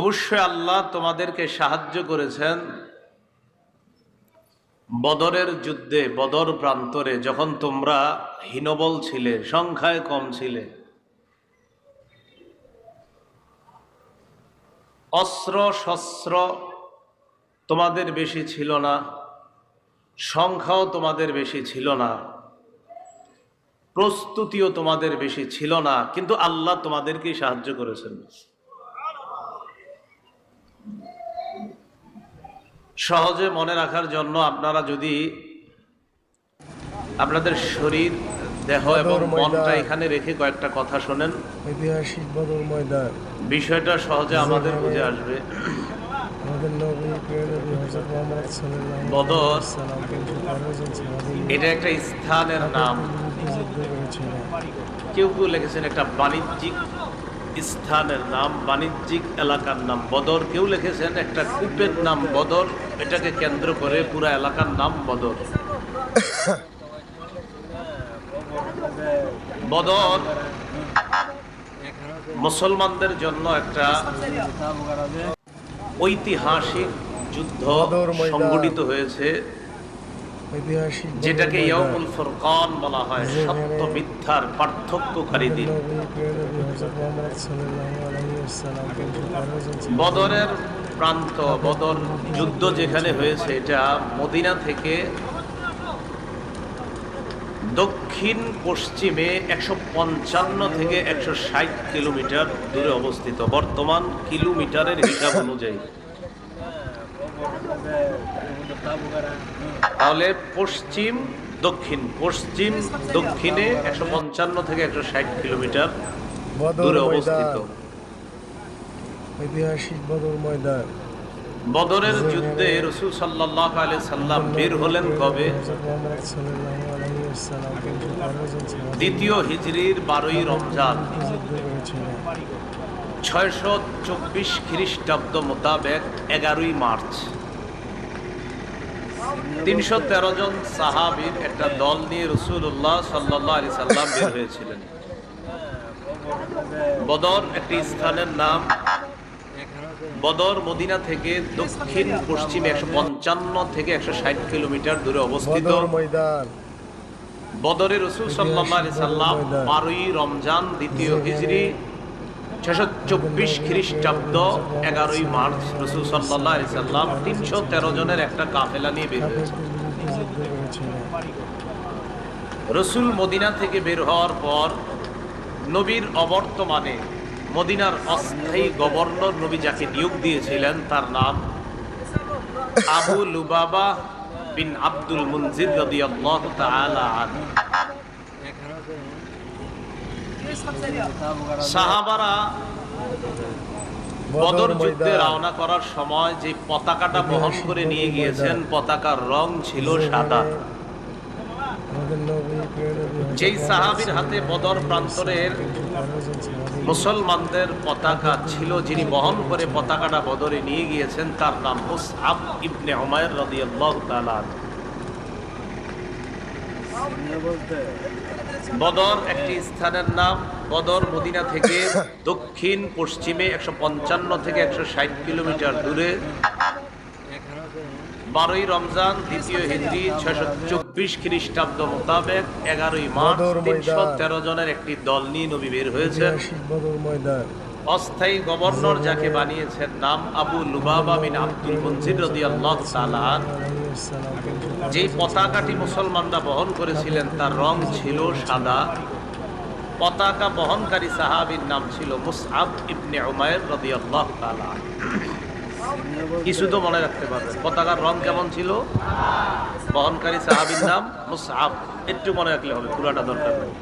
অবশ্যই আল্লাহ তোমাদেরকে সাহায্য করেছেন বদরের যুদ্ধে, বদর প্রান্তরে, যখন তোমরা হীনবল ছিলে, সংখ্যায় কম ছিলে, অস্ত্র শস্ত্র তোমাদের বেশি ছিল না, সংখ্যাও তোমাদের বেশি ছিল না, প্রস্তুতিও তোমাদের বেশি ছিল না, কিন্তু আল্লাহ তোমাদেরকেই সাহায্য করেছেন। সহজে মনে রাখার জন্য আপনারা যদি আপনাদের শরীর, দেহ এবং মনটা এখানে রেখে কয়েকটা কথা শোনেন, ঐতিহাসিক বদর ময়দান, বিষয়টা সহজে আমাদের বুঝে আসবে। আমাদের নবী প্রিয় নবী হযরত মুহাম্মদ সাল্লাল্লাহু বদর আলাইহি ওয়াসাল্লাম 313 জন সাহাবী এটা একটা স্থানের নাম। যুদ্ধ করেছিলেন। কেউ কেউ লিখেছেন একটা বাণিজ্যিক স্থানের নাম, বাণিজ্যিক এলাকার নাম বদর। কেউ লিখেছেন একটা কূপের নাম বদর, এটাকে কেন্দ্র করে পুরো এলাকার নাম বদর। বদর মুসলমানদের জন্য একটা ঐতিহাসিক যুদ্ধ সংঘটিত হয়েছে, ঐতিহাসিক যেটাকে ইয়াউমুল ফুরকান বলা হয়, সত্য মিথ্যার পার্থক্যকারী দিন। প্রিয় নবী হযরত মুহাম্মদ সাল্লাল্লাহু আলাইহি ওয়াসাল্লাম 313 জন বদরের প্রান্ত, বদর যুদ্ধ যেখানে হয়েছে, এটা মদিনা থেকে দক্ষিণ পশ্চিমে 155 থেকে 160 কিলোমিটার দূরে অবস্থিত, বর্তমান কিলোমিটারের হিসাব অনুযায়ী। তাহলে পশ্চিম দক্ষিণ, পশ্চিম দক্ষিণে 155 থেকে 160 কিলোমিটার দূরে অবস্থিত। ঐতিহাসিক বদর ময়দান, বদরের যুদ্ধে রাসূল সাল্লাল্লাহু আলাইহি সাল্লাম বের হলেন কবে? দ্বিতীয় হিজরির 12ই রমজান 624 খ্রিস্টাব্দ মোতাবেক 11ই মার্চ 313 জন সাহাবীর একটা দল নিয়ে রাসূলুল্লাহ সাল্লাল্লাহু আলাইহি সাল্লাম বের হয়েছিলেন। বদর একটি স্থানের নাম। বদর মদিনা থেকে দক্ষিণ পশ্চিমে 155 থেকে 160 কিলোমিটার দূরে অবস্থিত। বদরে রাসূল সাল্লাল্লাহু আলাইহি সাল্লাম 12ই রমজান দ্বিতীয় হিজরি 624 খ্রিস্টাব্দ 11ই মার্চ রাসূল সাল্লাল্লাহু আলাইহি সাল্লাম 313 জনের একটা কাফেলা নিয়ে বের হয়েছেন। রাসূল মদিনা থেকে বের হওয়ার পর নবীর অবর্তমানে মদিনার অস্থায়ী গভর্নর, নবী যাকে নিয়োগ দিয়েছিলেন, তার নাম আবু লুবাবা বিন আব্দুল মুনজির রাদিয়াল্লাহু তাআলা আনহু। সাহাবারা বদর যুদ্ধে রওনা করার সময় যে পতাকাটা বহন করে নিয়ে গিয়েছেন, পতাকার রং ছিল সাদা। যেই সাহাবীর হাতে বদর প্রান্তরের মুসলমানদের পতাকা ছিল, যিনি বহন করে পতাকাটা বদরে নিয়ে গিয়েছেন, তার নাম মুসআব ইবনে উমাইর রাদিয়াল্লাহু তাআলা। বদর একটি স্থানের নাম। বদর মদিনা থেকে দক্ষিণ পশ্চিমে 155 থেকে 160 কিলোমিটার দূরে। 12ই রমজান দ্বিতীয় হিজরি 624 খ্রিস্টাব্দ মোতাবেক 11ই মার্চ 313 জনের একটি দল নিয়ে নবী বের হয়েছে। অস্থায়ী গভর্নর যাকে বানিয়েছেন, নাম আবু লুবাবা বিন আব্দুল মুনজির রাদিয়াল্লাহু তাআলা। যেই পতাকাটি মুসলমানরা বহন করেছিলেন তার রং ছিল সাদা। পতাকা বহনকারী সাহাবীর নাম ছিল মুসআব ইবনে উমাইর রাদিয়াল্লাহু তাআলা। কিছু তো মনে রাখতে পারবেন, পতাকার রং কেমন ছিল, বহনকারী সাহাবীর নাম মুসআব, একটু মনে রাখলে হবে, পুরাটা দরকার নেই।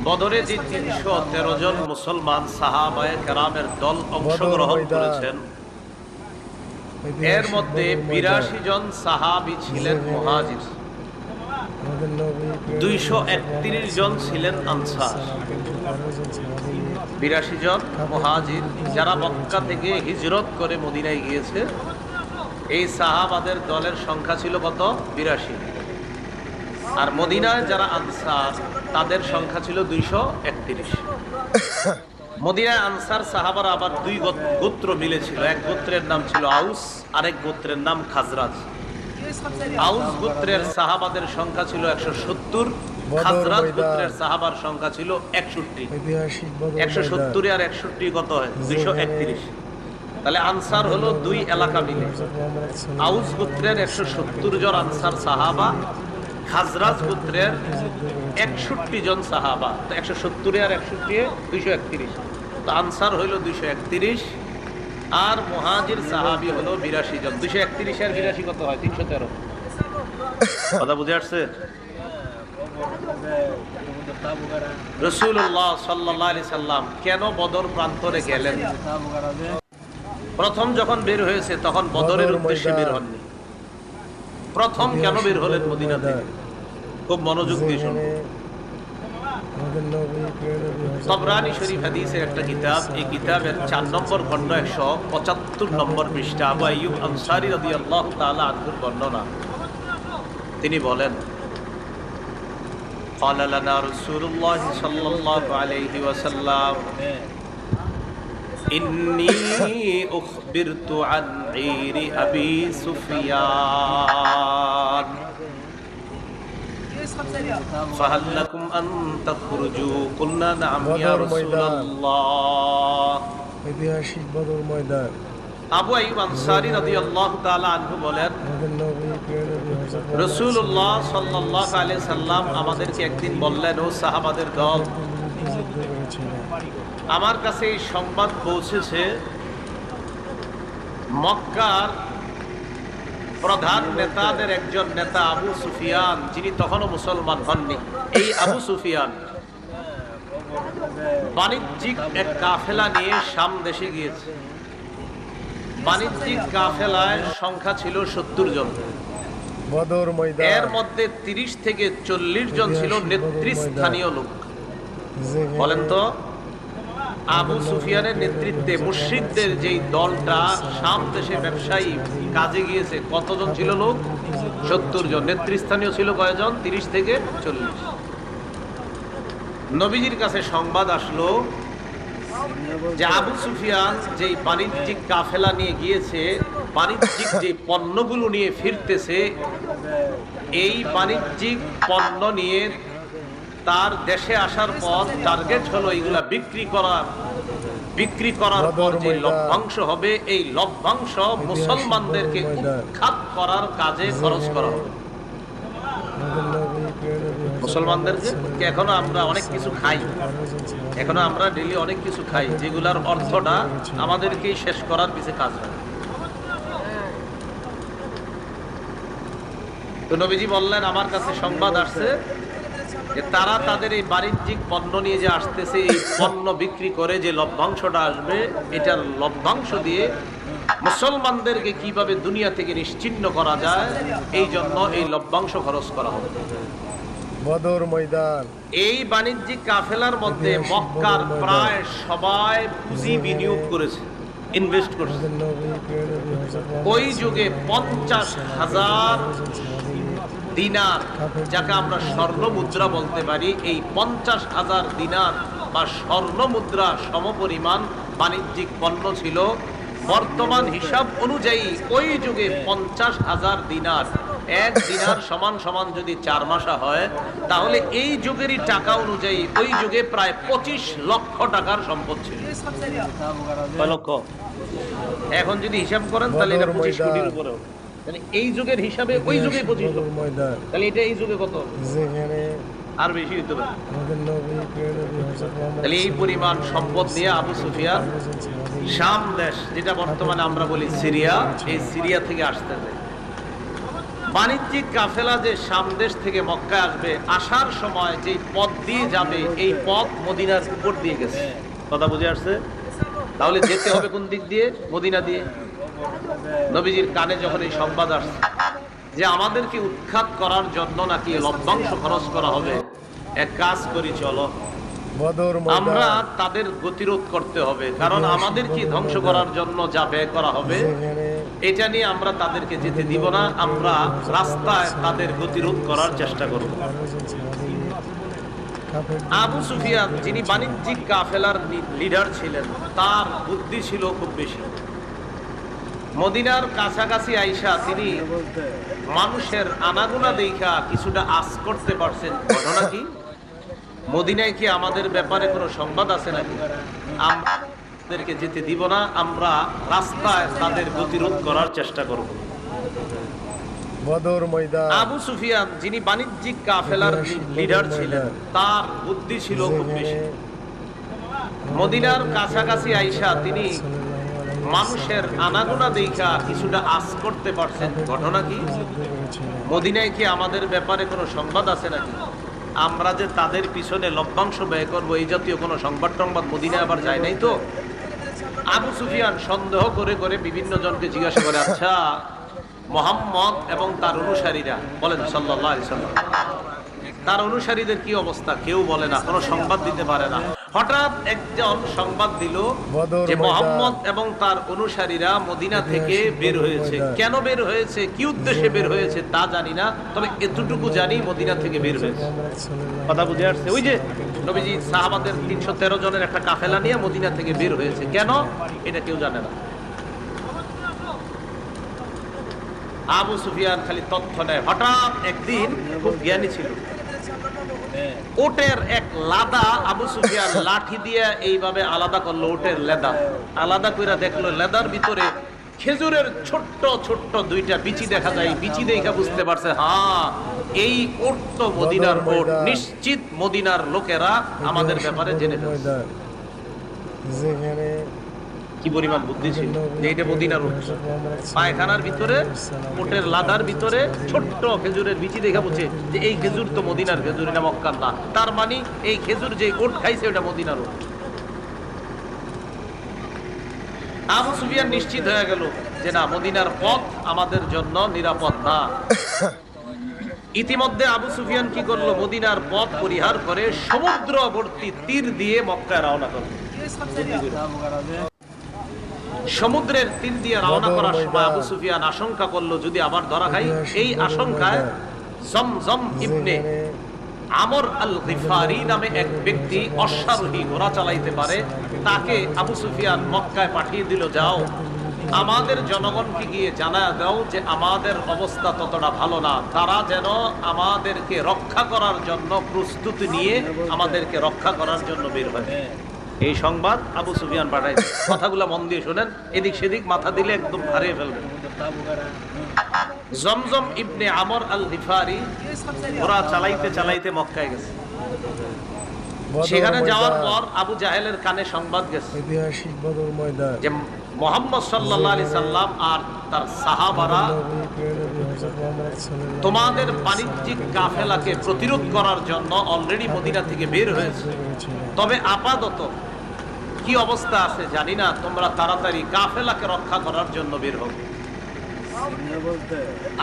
বদরে যে 313 জন মুসলমান সাহাবায়ে কেরামের দল অংশগ্রহণ করেছেন, এর মধ্যে 82 জন সাহাবী ছিলেন মুহাজির, 231 জন ছিলেন আনসার। 82 জন মুহাজির যারা মক্কা থেকে হিজরত করে মদিনায় গিয়েছে। এই সাহাবাদের দলের সংখ্যা ছিল কত? 82। আর মদিনায় যারা আনসার তাদের সংখ্যা ছিল 231। মদিনায় আনসার সাহাবারা আবার দুই গোত্র মিলেছিল। এক গোত্রের নাম ছিল আউস, আরেক গোত্রের নাম খাজরাজ। আউস গোত্রের সাহাবাদের সংখ্যা ছিল 170, খাজরাজ গোত্রের সাহাবার সংখ্যা ছিল 61। 170 আর 61 কত হয়? 231। তাহলে আনসার হলো দুই এলাকা মিলে। আউস গোত্রের 170 জন আনসার সাহাবা, খাজরাজ গোত্রের 61 জন সাহাবা। তো 170 আর 61 231। তো আনসার হইল 231 আর মুহাজির সাহাবী হলো 82 জন। 231 আর 82 কত হয়? 313। কথা বুঝে আসছে? রাসূলুল্লাহ সাল্লাল্লাহু আলাইহি সাল্লাম কেন বদর প্রান্তরে গেলেন? প্রথম যখন বের হয়েছে তখন বদরের উদ্দেশ্যে বের হননি। প্রথম কেন বের হলেন মদিনা থেকে? খুব মনোযোগ দিয়ে শুনুন। তাবরানী শরীফ হাদিসের একটা কিতাব, এই কিতাবের 4 নম্বর খণ্ড 175 নম্বর পৃষ্ঠা, আবু আইয়ুব আনসারী রাদিয়াল্লাহু তাআলা আনহুর বর্ণনা। তিনি বলেন, قال لنا رسول الله صلى الله عليه وسلم إني أخبرت عن عير أبي سفيان فهل لكم أن تخرجوا قلنا نعم يا رسول الله। আবু আইয়ুব আনসারী রাদিয়াল্লাহু তাআলা আনহু বলেন, রাসূলুল্লাহ সাল্লাল্লাহু আলাইহি সাল্লাম আমাদেরকে একদিন বললেন, ও সাহাবাদের দল, আমার কাছে এই সংবাদ পৌঁছেছে মক্কার প্রধান নেতাদের একজন নেতা আবু সুফিয়ান, যিনি তখনও মুসলমান হননি। এই আবু সুফিয়ান বাণিজ্যিক এক কাফেলা নিয়ে শাম দেশে গিয়েছে। বাণিজ্যিক কাফেলায় সংখ্যা ছিল 70 জন। এর মধ্যে 30 থেকে 40 জন ছিল নেতৃস্থানীয় লোক। বলেন তো, আবু সুফিয়ানের নেতৃত্বে মুশরিকদের যেই দলটা শাম দেশে ব্যবসায়ী কাজে গিয়েছে, কতজন ছিল লোক? 70 জন। নেতৃস্থানীয় ছিল কয়জন? 30 থেকে 40। নবীজির কাছে সংবাদ আসলো যে আবু সুফিয়ান যেই বাণিজ্যিক কাফেলা নিয়ে গিয়েছে, বাণিজ্যিক যে পণ্যগুলো নিয়ে ফিরতেছে, এই বাণিজ্যিক পণ্য নিয়ে তার দেশে আসার পর টার্গেট হলো এইগুলা বিক্রি করার পর যে লভ্যাংশ হবে, এই লভ্যাংশ মুসলমানদেরকে উৎখাত করার কাজে খরচ করা হবে। মুসলমানদেরকে এখনো আমরা অনেক কিছু খাই, এখনো আমরা ডেইলি অনেক কিছু খাই, যেগুলার অর্থটা আমাদেরকেই শেষ করার পিছে কাজ হয়। তো নবীজি বললেন, আমার কাছে সংবাদ আসছে যে তারা তাদের এই বাণিজ্যিক পণ্য নিয়ে যে আসতেছে, এই পণ্য বিক্রি করে যে লভ্যাংশটা আসবে, এটার লভ্যাংশ দিয়ে মুসলমানদেরকে কিভাবে দুনিয়া থেকে নিশ্চিহ্ন করা যায়, এই জন্য এই লভ্যাংশ খরচ করা হবে। বদর ময়দান। এই বাণিজ্যিক কাফেলার মধ্যে মক্কার প্রায় সবাই পুঁজি বিনিয়োগ করেছে, ইনভেস্ট করেছে। ওই যুগে 50,000 দিনার, যাকে আমরা স্বর্ণ মুদ্রা বলতে পারি, এই 50,000 দিনার বা স্বর্ণ মুদ্রা সমপরিমাণ বাণিজ্যিক পণ্য ছিল। বর্তমান হিসাব অনুযায়ী ওই যুগে 50,000 দিনার, এক দিনার সমান সমান যদি 4 মাসা হয়, তাহলে এই যুগেরই টাকা অনুযায়ী ওই যুগে প্রায় 25 লক্ষ টাকার সম্পদ ছিল। কয় লক্ষ? এখন যদি হিসাব করেন তাহলে এটা 25 কোটির উপরে। তাহলে এই যুগের হিসাবে ওই যুগে 25 লক্ষ, তাহলে এটা এই যুগে কত? আর বেশি হতে পারে। তাহলে এই পরিমাণ সম্পদ নিয়ে আবু সুফিয়ান শাম দেশ, যেটা বর্তমানে আমরা বলি সিরিয়া, এই সিরিয়া থেকে আসতে যায়। বাণিজ্যিক কাফেলা যে শাম দেশ থেকে মক্কায় আসবে, আসার সময় যে পথ দিয়ে যাবে, এই পথ মদিনার উপর দিয়ে গেছে। কথা বুঝে আসছে? তাহলে যেতে হবে কোন দিক দিয়ে? মদিনা দিয়ে। নবীজির কানে যখন এই সংবাদ আসছে যে আমাদেরকে উৎখাত করার জন্য নাকি লভ্যাংশ খরচ করা হবে, এক কাজ করি, চলো আমরা তাদের গতিরোধ করতে হবে, কারণ আমাদেরকে ধ্বংস করার জন্য যা ব্যয় করা হবে এটা নিয়ে আমরা তাদেরকে যেতে দিব না, আমরা রাস্তায় তাদের গতিরোধ করার চেষ্টা করব। আবু সুফিয়ান যিনি বাণিজ্যিক কাফেলার লিডার ছিলেন, তার বুদ্ধি ছিল খুব বেশি। মদিনার কাছাকাছি আইসা তিনি মানুষের আনাগোনা দেখা কিছুটা আশ করতে পারছেন। ঘটনা কি? মদিনায় কি আমাদের ব্যাপারে কোনো সংবাদ আছে নাকি? আমাদেরকে যেতে দিব না, আমরা রাস্তায় তাদের গতিরোধ করার চেষ্টা করব। বদর ময়দান। আবু সুফিয়ান যিনি বাণিজ্যিক কাফেলার লিডার ছিলেন, তার বুদ্ধি ছিল খুব বেশি। মদিনার কাছাকাছি আইসা তিনি মানুষের আনাগোনা দেখা কিছুটা আশ করতে পারছেন। ঘটনা কি? মদিনায় কি আমাদের ব্যাপারে কোনো সংবাদ আছে নাকি? আমরা যে তাদের পিছনে লভ্যাংশ ব্যয় করবো, এই জাতীয় কোনো সংবাদ টংবাদ মদিনায় আবার যায় নাই তো? আবু সুফিয়ান সন্দেহ করে করে বিভিন্ন জনকে জিজ্ঞাসা করে, আচ্ছা মুহাম্মদ এবং তার অনুসারীরা বলেন সাল্লাল্লাহু আলাইহি সাল্লাম, তার অনুসারীদের কি অবস্থা? কেউ বলে না, কোনো সংবাদ দিতে পারে না। হঠাৎ একজন সংবাদ দিল যে মুহাম্মদ এবং তার অনুসারীরা মদিনা থেকে বের হয়েছে। কেন বের হয়েছে, কি উদ্দেশ্যে বের হয়েছে তা জানি না, তবে এতটুকু জানি মদিনা থেকে বের হয়েছে। কথা বুঝে আসছে? ওই যে নবীজি সাহাবাদের 313 জনের একটা কাফেলা নিয়ে মদিনা থেকে বের হয়েছে, কেন এটা কেউ জানে না। আবু সুফিয়ান খালি তথ্য নেয়। হঠাৎ একদিন, খুব জ্ঞানী ছিল, ওটের এক লাদা আবু সুফিয়ান লাঠি দিয়ে এইভাবে আলাদা করলো। ওটের লেদা আলাদা কইরা দেখলো লেদার ভিতরে খেজুরের ছোট্ট ছোট্ট দুইটা বিচি দেখা যায়। বিচি দেখা বুঝতে পারছে, হ্যাঁ এই ওট তো মদিনার ওট, নিশ্চিত মদিনার লোকেরা আমাদের ব্যাপারে জেনে ফেলছে। কি পরিমাণ বুদ্ধি ছিল যে এটা মদিনার ওট। পায়খানার ভিতরে ওটের লাদার ভিতরে ছোট্ট খেজুরের বিচি দেখা বুঝে যে এই খেজুর তো মদিনার খেজুর, এটা মক্কার না। তার মানে এই খেজুর যে ওট খাইছে ওটা মদিনার ওট। আবু সুফিয়ান নিশ্চিত হয়ে গেল যে না, মদিনার পথ আমাদের জন্য নিরাপদ না। ইতিমধ্যে আবু সুফিয়ান কি করলো, মদিনার পথ পরিহার করে সমুদ্রবর্তী তীর দিয়ে মক্কায় রওনা করলো। সমুদ্রের তীর দিয়ে রওনা করার সময় আবু সুফিয়ান আশঙ্কা করলো যদি আবার ধরা খাই। এই আশঙ্কায় জমজম ইবনে আমর আল গিফারি নামে এক ব্যক্তি অশ্বারোহী ঘোড়া চালাইতে পারে, তাকে আবু সুফিয়ান মক্কায় পাঠিয়ে দিল, যাও আমাদের জনগণকে গিয়ে জানায় দাও যে আমাদের অবস্থা ততটা ভালো না, তারা যেন আমাদেরকে রক্ষা করার জন্য প্রস্তুতি নিয়ে আমাদেরকে রক্ষা করার জন্য বের হয়। এই সংবাদ আবু সুফিয়ান পাঠাইছে। কথাগুলো মন দিয়ে শোনেন, এদিক সেদিক মাথা দিলে একদম হারিয়ে ফেলবেন। জমজম ইবনে আমর আল গিফারি ঘোড়া চালাইতে চালাইতে মক্কায় গেছে। সেখানে যাওয়ার পর আবু জাহেলের কানে সংবাদ গেছে ঐতিহাসিক বদর ময়দান যে মুহাম্মদ সাল্লাল্লাহু আলাইহি সাল্লাম আর তার সাহাবারা তোমাদের বাণিজ্যিক কাফেলাকে প্রতিরোধ করার জন্য অলরেডি মদিনা থেকে বের হয়েছে। তবে আপাতত কি অবস্থা আছে জানি না, তোমরা তাড়াতাড়ি কাফেলাকে রক্ষা করার জন্য বের হও।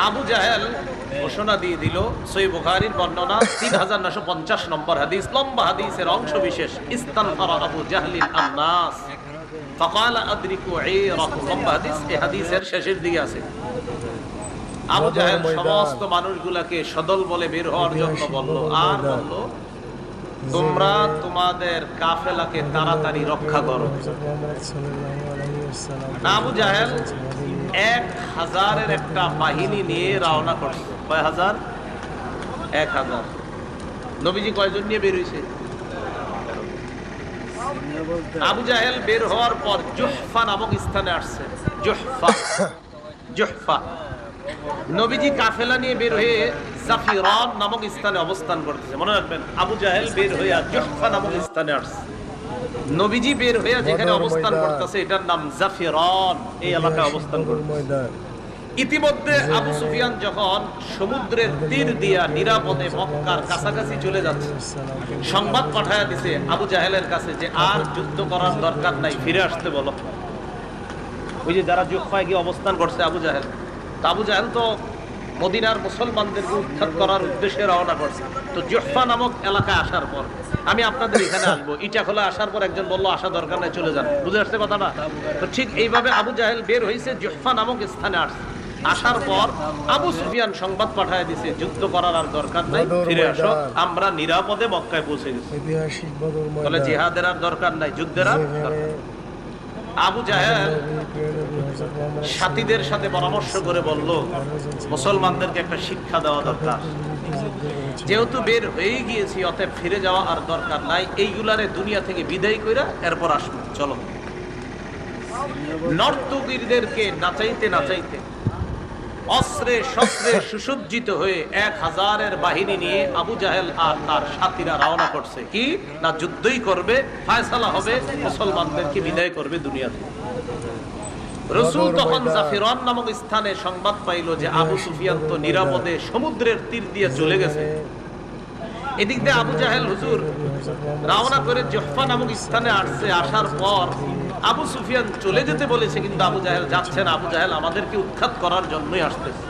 আবু জাহেল ঘোষণা দিয়ে দিল, সহিহ বুখারীর বর্ণনা 3950 নম্বর হাদিস, লম্বা হাদিসের অংশ বিশেষ। ইস্তানফারা আবু জাহলিন আন-নাস ফাকালা আদরিকু ঈরাকুম, লম্বা হাদিস, এই হাদিসের শেষের দিকে আছে। আবু জাহেল সমস্ত মানুষগুলাকে সদল বলে বের হওয়ার জন্য বলল, আর বলল তোমরা তোমাদের কাফেলাকে তাড়াতাড়ি রক্ষা করো। আবু জাহেল 1000-এর একটা বাহিনী নিয়ে রওনা করছে। কয় হাজার? 1000। নবীজি কয়জন নিয়ে বের হইছে? আবু জাহেল বের হওয়ার পর জুহফা নামক স্থানে আসছে। জুহফা নবীজি কাফেলা নিয়ে বের হয়ে জাফিরান নামক স্থানে অবস্থান করতেছে। মনে রাখবেন, আবু জাহেল বের হয়ে জুহফা নামক স্থানে আসছে। নবীজি বের হয়ে যেখানে অবস্থান করতেছে এটার নাম জাফিরান, এই এলাকায় অবস্থান করতেছে। ইতিমধ্যে আবু সুফিয়ান যখন সমুদ্রের তীর দিয়া নিরাপদে মক্কার কাছাকাছি চলে যাচ্ছে, সংবাদ পাঠায়া দিছে আবু জাহেলের কাছে যে আর যুদ্ধ করার দরকার নাই, ফিরে আসতে বলো। ওই যে যারা জুহফায় গিয়ে অবস্থান করছে আবু জাহেল, আবু জাহেল তো মদিনার মুসলমানদেরকে উদ্ধার করার উদ্দেশ্যে রওনা করছে। তো জুহফা নামক এলাকায় আসার পর আমি আপনাদের এখানে আসবো, ইটাখোলা আসার পর একজন বললো আসা দরকার নাই, চলে যান। বুঝে আসছে কথাটা? তো ঠিক এইভাবে আবু জাহেল বের হয়েছে, জুহফা নামক স্থানে আসছে। আসার পর আবু সুফিয়ান সংবাদ পাঠায় দিছে, যুদ্ধ করার আর দরকার নাই, ফিরে আসো, আমরা নিরাপদে মক্কায় পৌঁছে গেছি। ঐতিহাসিক বদর বলে ময়দান জিহাদের আর দরকার নাই, যুদ্ধের আর দরকার নাই। আবু জাহেল সাথীদের সাথে পরামর্শ করে বলল, মুসলমানদেরকে একটা শিক্ষা দেওয়া দরকার, যেহেতু বের হয়ে গিয়েছি অতএব ফিরে যাওয়া আর দরকার নাই, এইগুলারে দুনিয়া থেকে বিদায় কইরা এরপর আসবো, চলো। নর্তকীদেরকে নাচাইতে নাচাইতে অস্ত্রে শস্ত্রে সুসজ্জিত হয়ে 1000-এর বাহিনী নিয়ে আবু জাহেল আর তার সাথীরা রওনা করছে। কি না, যুদ্ধই করবে, ফায়সালা হবে, মুসলমানদেরকে বিদায় করবে দুনিয়া থেকে। রাসূল তখন জাফিরান নামক স্থানে সংবাদ পাইল যে আবু সুফিয়ান তো নিরাপদে সমুদ্রের তীর দিয়ে চলে গেছে। এদিক দিয়ে আবু জাহেল হুজুর রওনা করে জুহফা নামক স্থানে আসছে। আসার পর আবু সুফিয়ান চলে যেতে বলেছে, কিন্তু আবু জাহেল যাচ্ছে না। আবু জাহেল আমাদেরকে উৎখাত করার জন্যই আসতেছে।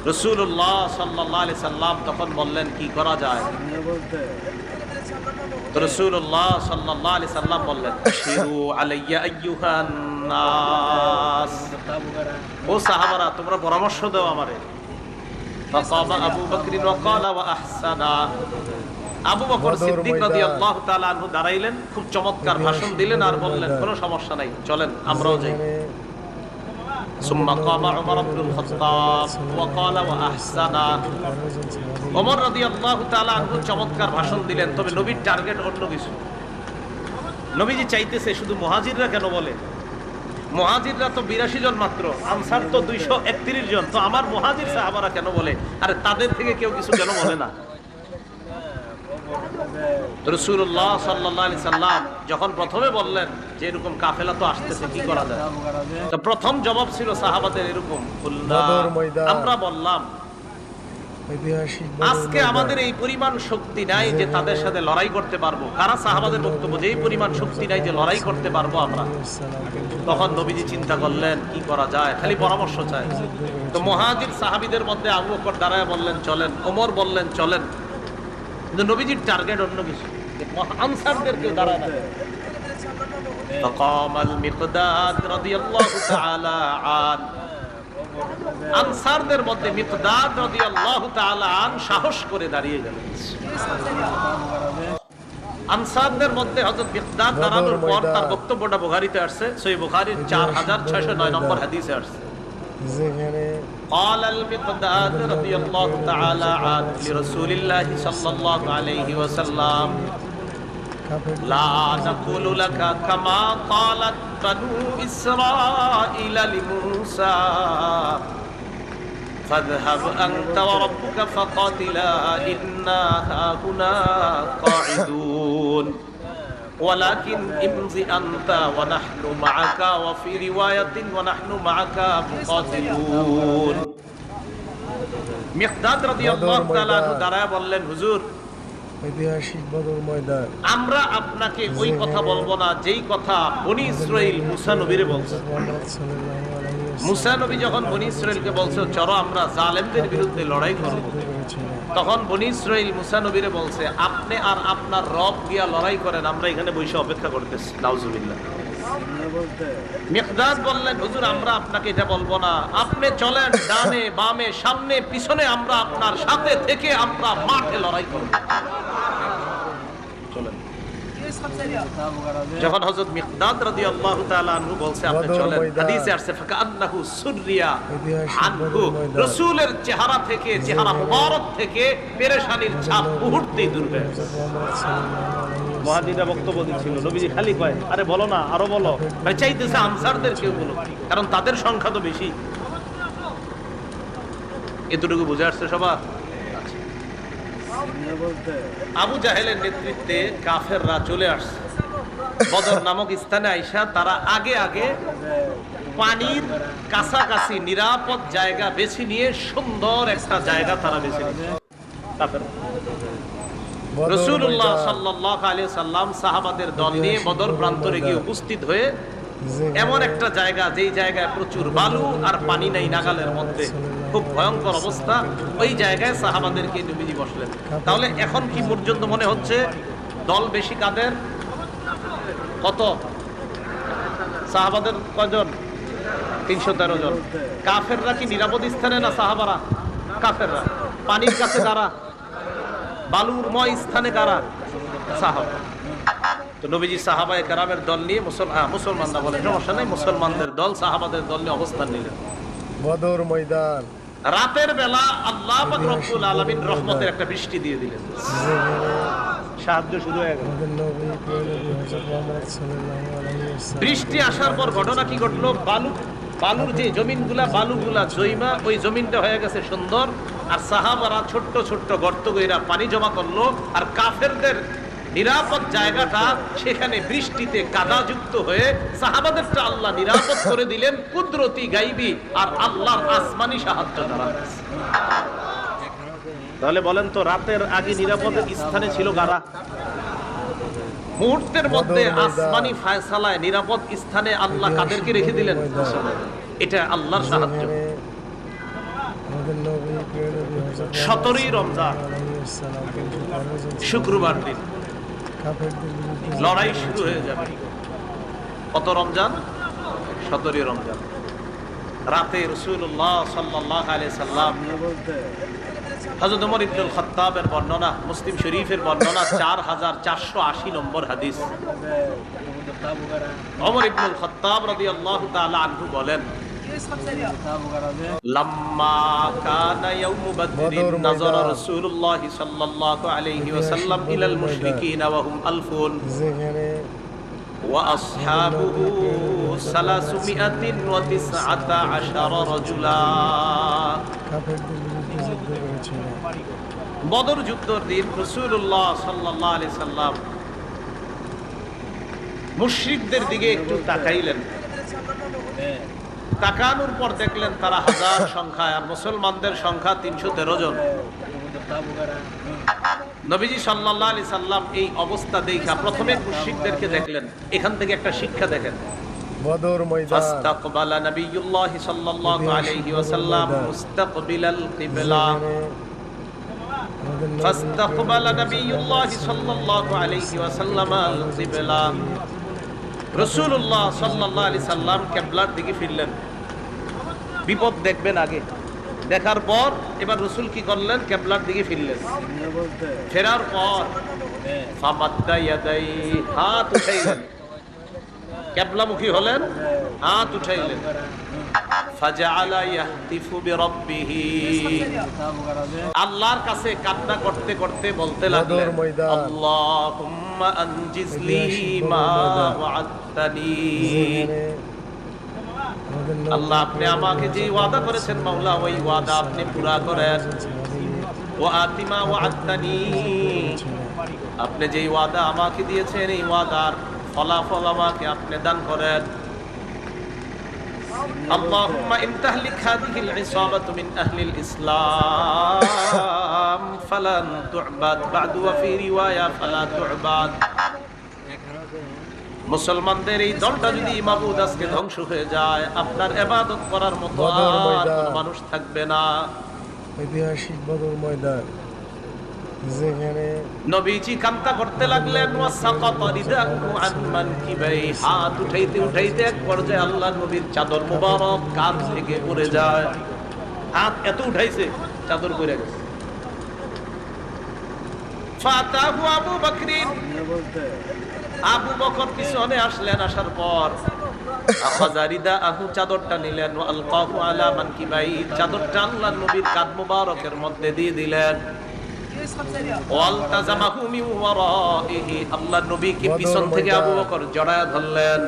রাসূলুল্লাহ সাল্লাল্লাহু আলাইহি সাল্লাম তখন বললেন, কি করা যায়? তো রাসূলুল্লাহ সাল্লাল্লাহু আলাইহি সাল্লাম বললেন, আশিরু আলাইয়া আইয়ুহান নাস, ও সাহাবারা তোমরা পরামর্শ দাও আমারে। ফাকাবা আবু বকর ওয়া ক্বালা ওয়া আহসানা, আবু বকর সিদ্দিক রাদিয়াল্লাহু তাআলা আনহু দাঁড়াইলেন, খুব চমৎকার ভাষণ দিলেন আর বললেন, কোনো সমস্যা নাই, চলেন আমরাও যাই। সুম্মা কামা উমর ইবনুল খাত্তাব ওয়া ক্বালা ওয়া আহসানা, ওমর রাদিয়াল্লাহু তাআলা আনহু চমৎকার ভাষণ দিলেন, তবে নবীর টার্গেট অন্য কিছু। নবীজি চাইতেছে শুধু মুহাজিররা কেন বলে, মুহাজিররা তো 82 জন মাত্র, আনসার তো 231 জন, তো আমার মুহাজির সাহাবারা কেন বলে? আরে তাদের থেকে কেউ কিছু কেন বলে না? রাসূলুল্লাহ সাল্লাল্লাহু আলাইহি সাল্লাম যখন প্রথমে বললেন যে এরকম কাফেলা তো আসতেছে, কি করা যায়? তো প্রথম জবাব ছিল সাহাবাদের এরকম, আমরা বললাম আজকে আমাদের এই পরিমাণ শক্তি নাই যে তাদের সাথে লড়াই করতে পারবো। কারা? সাহাবাদের বক্তব্য যে এই পরিমাণ শক্তি নাই যে লড়াই করতে পারবো আমরা। তখন নবীজি চিন্তা করলেন কি করা যায়, খালি পরামর্শ চায়। তো মুহাজির সাহাবীদের মধ্যে আবু বকর দাঁড়ায় বললেন চলেন, ওমর বললেন চলেন, কিন্তু নবীজির টার্গেট অন্য কিছু, আনসারদের কেউ দাঁড়ায় না। فقام المقداد رضي الله تعالى عنه, আনসারদের মধ্যে মিকদাদ রাদিয়াল্লাহু তাআলা আন সাহস করে দাঁড়িয়ে গেলেন। আনসারদের মধ্যে হযরত মিকদাদ দাঁড়ানোর পর তার বক্তব্যটা বুখারীতে আসছে, সহিহ বুখারীর 4609 নম্বর হাদিসে আসছে। قال المقداد رضي الله تعالى عنه لرسول الله صلى الله عليه وسلم لا نقول لك كما قالت بنو إسرائيل لموسى فاذهب أنت وربك فقاتلا إنا هاهنا قاعدون ولكن امضي أنت ونحن معك وفي رواية ونحن معك مقاتلون। মিকদাদ রাদিয়াল্লাহু তাআলা আনহু দাঁড়ায় বললেন, হুজুর ঐতিহাসিক বদর ময়দান, আমরা আপনাকে ওই কথা বলবো না যেই কথা বনি ইসরাইল মুসা নবীরে বলছে। মুসা নবী যখন বনি ইসরাইলকে বলছে চলো আমরা জালেমদের বিরুদ্ধে লড়াই করব, তখন বনি ইসরাইল মুসা নবীরে বলছে আপনি আর আপনার রব গিয়া লড়াই করেন, আমরা এখানে বসে অপেক্ষা করতেছি। নাউজুবিল্লাহ। মিকদাদ বললেন, হুজুর আমরা আপনাকে এটা বলবো না, আপনি চলেন ডানে বামে সামনে পিছনে, আমরা আপনার সাথে থেকে আমরা মাঠে লড়াই করব। চলেন। যখন হযরত মিকদাদ রাদিয়াল্লাহু তাআলা আনহু বলছে আপনি চলেন, হাদিসে আসছে ফাকান্নাহু সুররিয়া আনহু, রাসূলের চেহারা থেকে, চেহারা মুবারক থেকে পেরেশানির ছাপ মুহূর্তেই দূর হয়ে গেছে। মুহাদ্দিসরা বক্তব্য দিচ্ছিল, নবীজি খালি কয় আরে বলো না, আরো বলো, ভাই চাইতেছে আনসারদের কেউ বলো, কারণ তাদের সংখ্যা তো বেশি। এতটুকু বুঝে আসছে সবার? আবু জাহেলের নেতৃত্বে কাফেররা চলে আসছে বদর নামক স্থানে। আইসা তারা আগে আগে পানির কাছাকাছি নিরাপদ জায়গা বেছে নিয়ে সুন্দর একটা জায়গা তারা বেছে নিয়েছে। রাসূলুল্লাহ সাল্লাল্লাহু আলাইহি সাল্লাম সাহাবাদের দল নিয়ে বদর প্রান্তরে গিয়ে উপস্থিত হয়ে এমন একটা জায়গা যেই জায়গায় প্রচুর বালু আর পানি নাই নাগালের মধ্যে, খুব ভয়ঙ্কর অবস্থা। ওই জায়গায় সাহাবাদেরকে নবীজি বসলেন। তাহলে এখন কি পর্যন্ত মনে হচ্ছে দল বেশি কাদের? কত? সাহাবাদের কয়জন? 313 জন। কাফেররা কি নিরাপদ স্থানে না সাহাবারা? কাফেররা। পানির কাছে কারা? বালুময় স্থানে কারা? সাহাবা। তো নবীজি সাহাবায়ে কেরামের দল নিয়ে মুসলমানরা বলে সমস্যা নাই, মুসলমানদের দল সাহাবাদের দল নিয়ে অবস্থান নিলেন বদর ময়দান। রাতের বেলা আল্লাহ পাক রব্বুল আলামিন রহমতের একটা বৃষ্টি দিয়ে দিলেন, সাহায্য শুরু হয়ে গেল। আমাদের নবী প্রিয় নবী হযরত মুহাম্মদ সাল্লাল্লাহু আলাইহি ওয়াসাল্লাম বৃষ্টি আসার পর ঘটনা কি ঘটলো? বালুর যে জমিনগুলা, বালুগুলা জৈমা, ওই জমিনটা হয়ে গেছে সুন্দর। আর সাহাবারা ছোট্ট ছোট্ট গর্ত কইরা পানি জমা করলো। আর কাফেরদের নিরাপদ জায়গাটা সেখানে বৃষ্টিতে কাদাযুক্ত হয়ে সাহাবাদেরটা আল্লাহ নিরাপদ করে দিলেন কুদরতি গাইবি আর আল্লাহর আসমানি সাহায্য দ্বারা। তাহলে বলেন তো রাতের আগে নিরাপদ স্থানে ছিল কারা? মুহূর্তের মধ্যে আসমানি ফায়সালায় নিরাপদ স্থানে আল্লাহ কাদেরকে রেখে দিলেন? এটা আল্লাহর সাহায্য। আমাদের নবী প্রিয় নবী হযরত 17ই রমজান, শুক্রবার দিন কাফেরদের বিরুদ্ধে লড়াই শুরু হয়ে যাবে। কত রমজান? 17ই রমজান। রাতে রাসূলুল্লাহ সাল্লাল্লাহু আলাইহি সাল্লাম হযরত ওমর ইবনুল খাত্তাবের বর্ণনা, মুসলিম শরীফের বর্ণনা, 4480 নম্বর হাদিস। ওমর ইবনুল খাত্তাব রাদিয়াল্লাহু তাআলা আনহু বলেন, লাম্মা কানা ইয়াউমু বদরিন নাযারা রাসূলুল্লাহ সাল্লাল্লাহু আলাইহি ওয়াসাল্লাম ইলাল মুশরিকিনা ওয়া হুম আলফুন যেখানে ওয়া আসহাবুহু 319 রাজুলা। কাফেরদের বিরুদ্ধে যুদ্ধ করেছিলেন। বদর যুদ্ধের দিন রাসূলুল্লাহ সাল্লাল্লাহু আলাইহি সাল্লাম মুশরিকদের দিকে একটু তাকাইলেন। তাকানোর পর দেখলেন তারা হাজার সংখ্যায় আর মুসলমানদের সংখ্যা 313 জন। নবীজি সাল্লাল্লাহু আলাইহি সাল্লাম এই অবস্থা দেখা প্রথমে মুশরিকদেরকে দেখলেন। এখান থেকে একটা শিক্ষা দেখেন। বদর ময়দান। ফাস্তাকবালা নবিয়্যুল্লাহ সাল্লাল্লাহু আলাইহি ওয়াসাল্লাম মুস্তাকবিলাল কিবলা। ফাস্তাকবালা নবিয়্যুল্লাহ সাল্লাল্লাহু আলাইহি ওয়াসাল্লাম আল কিবলা। রাসূলুল্লাহ সাল্লাল্লাহু আলাইহি সাল্লাম কিবলার দিকে ফিরলেন। বিপদ দেখবেন আগে, দেখার পর এবার রাসূল কি করলেন? কিবলার দিকে ফিরলেন। ফেরার পর ফামাদ্দা ইয়াদাই, হাত উঠাইলেন। কিবলামুখী হলেন, হাত উঠাইলেন। ফাজআলা ইয়াহতিফু বিরাব্বিহি, আল্লাহর কাছে কান্না করতে করতে বলতে লাগলেন, আল্লাহুম্মা আনজিজলি মা ওয়া'আদতানি। আল্লাহ, আপনি আমাকে যে ওয়াদা করেছেন মাওলা, ওই ওয়াদা আপনি পুরা করেন। ওয়া আতিমা ওয়া'আদতানি, আপনি যে ওয়াদা আমাকে দিয়েছেন এই ওয়াদার ফলাফল আমাকে আপনি দান করেন। আল্লাহুম্মা ইন তাহলিক হাযিহিল ইসাবাতু মিন আহলিল ইসলাম ফালান তু'বাদ বা'দু ওয়া ফি রিওয়ায়া ফালা তু'বাদ। মুসলমানদের এই দলটা যদি মাবুদ আজকে ধ্বংস হয়ে যায়, আপনার ইবাদত করার মতো আর কোনো মানুষ থাকবে না। ঐতিহাসিক বদর ময়দান, যেখানে নবীজি কান্তা করতে লাগলেন। ওয়া সাকাতা রিদাহু আন মানকিবাই, হাত উঠাইতে উঠাইতে এক পর্যায়ে আল্লাহর নবীর চাদর মুবারক কাঁধ থেকে পড়ে যায়। হাত এত উঠাইছে চাদর পড়ে গেছে। ফাতাহু আবু বকরিন, আবু বকর পিছনে আসলেন। আসার পর আখাযা রিদাহু, চাদরটা নিলেন। ওয়া আলকাহু আলা মানকিবাই, চাদরটা আল্লাহর নবীর কাঁধ মুবারকের মধ্যে দিয়ে দিলেন। ওয়ালতাজামাহু মিন ওয়ারাইহি, আল্লাহর নবীকে পিছন থেকে আবু বকর জড়ায়া ধরলেন।